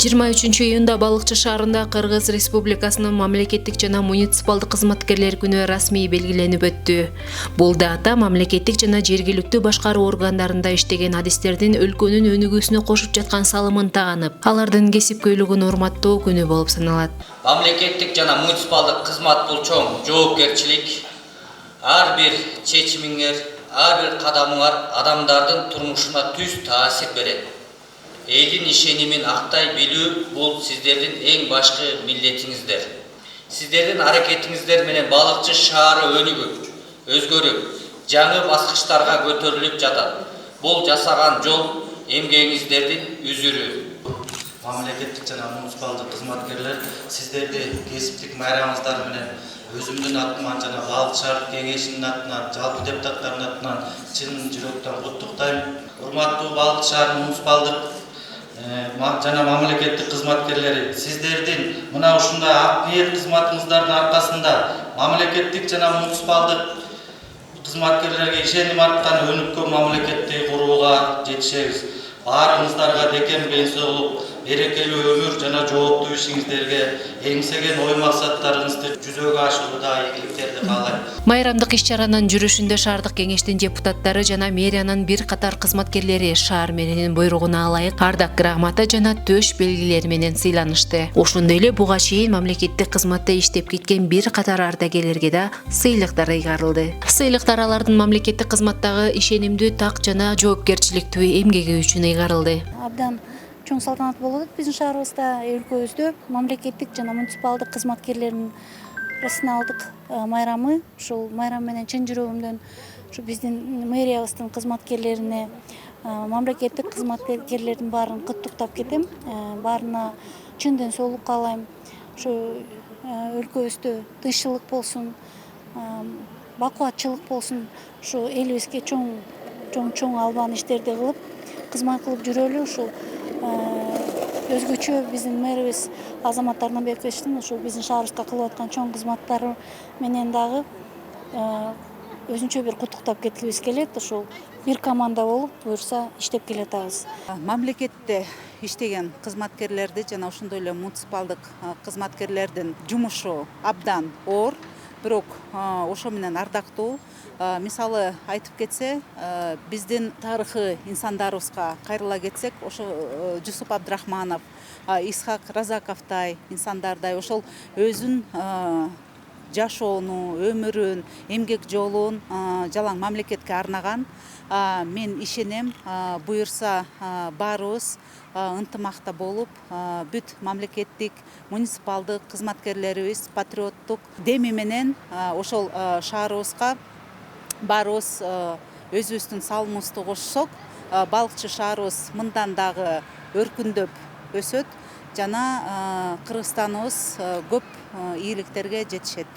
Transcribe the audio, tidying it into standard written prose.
23-июнда Балыкчы шаарында Кыргыз Республикасынын мамлекеттик жана муниципалдык кызматкерлер күнү расмий белгиленип өттү. Бул дата мамлекеттик жана жергиликтүү башкаруу органдарында иштеген адистердин өлкөнүн өнүгүүсүнө кошуп жаткан салымын таанып, алардын кесипкөйлүгүн урматтоо күнү болуп саналат. Мамлекеттик жана муниципалдык кызмат бул чоң жоопкерчилик. Ар бир чечимиңер, ар бир кадамыңар адамдардын турмушуна түз таасир берет. Элдин ишенимин актай билүү бул сиздердин эң башкы милдетиңиздер. Сиздердин аракетиңиздер менен Балыкчы шаары өнүгүп, өзгөрүп, жаңы баскычтарга көтөрүлүп жатат. Бул жасаган жол эмгегиңиздердин үзүрү. Мамлекеттик жана муниципалдык кызматкерлер сиздерди кесиптик майрамыңыздар менен өзүмдүн атыман жана Балыкчы шаардык кеңешинин атынан, жалпы депутаттардын атынан чын жүрөктөн куттуктайм. Урматтуу Балыкчы шаарынын муниципалдык жана мамлекеттик кызматкерлери, сиздердин мына ушундай ак ниет кызматыңыздардын аркасында мамлекеттик жана муниципалдык кызматкерлерге ишеним арткан өнүккөн мамлекетти курууга жетишебиз. Баарыңыздарга декем бейсоолук, берекелүү өмүр жана жооптуу ишиңиздерге эңсеген ой максаттарыңызды жүзөгө ашууда ийгиликтерди каалайм. Майрамдык иш-чаранын жүрүшүндө шаардык кеңештин депутаттары жана мэриянын бир катар кызматкерлери шаар мэринин буйругуна ылайык ардак грамота жана төш белгилери менен сыйланышты. Ошондой эле буга чейин мамлекеттик кызматта иштеп кеткен бир катар ардагерлерге да сыйлыктар ыйгарылды. Сыйлыктар алардын мамлекеттик кызматтагы ишенимдүү так жана жоопкерчиликтүү эмгеги үчүн ыйгарылды. Абдан чоң салтанат болот биздин шаарыбызда, өлкөбүздө мамлекеттик жана муниципалдык кызматкерлердин расына алдык майрамы. Ушул майрам менен чын жүрөгүмдөн биздин мэриябыздын кызматкерлерине, мамлекеттик кызматкерлердин баарын куттуктап кетем. Баарына чын ден соолук каалайм. Ушу өлкөбүздө тынччылык болсун, бакубатчылык болсун, ушу элибизге чоң албан иштерди кылып, кызмат кылып жүрөлү. Ушул өзгөчө биздин мэрибиз Азамат Арнабековичтин ушул биздин шаарыбызга кылып аткан чоң кызматтары менен дагы өзүнчө бир куттуктап кеткибиз келет. Ушул бир команда болуп буюрса иштеп келатабыз. Мамлекетте иштеген кызматкерлерди жана ошондой эле муниципалдык кызматкерлердин жумушу абдан оор, бирок ошо менен ардактуу. Мисалы айтып кетсе, биздин тарыхый инсандарыбызга кайрыла кетсек, ошо Жусуп Абдрахманов, Исхак Разаковтай инсандардай ошол өзүн жашоону, өмүрүн, эмгек жолун жалаң мамлекетке арнаган. Мен ишенем, буюрса баарыбыз ынтымакта болуп, бүт мамлекеттик, муниципалдык кызматкерлерибиз патриоттук деми менен ошол шаарыбызга баарыбыз өзүбүздүн салымыбызды кошсок, Балыкчы шаарыбыз мындан дагы өркүндөп өсөт жана Кыргызстаныбыз көп ийгиликтерге жетишет.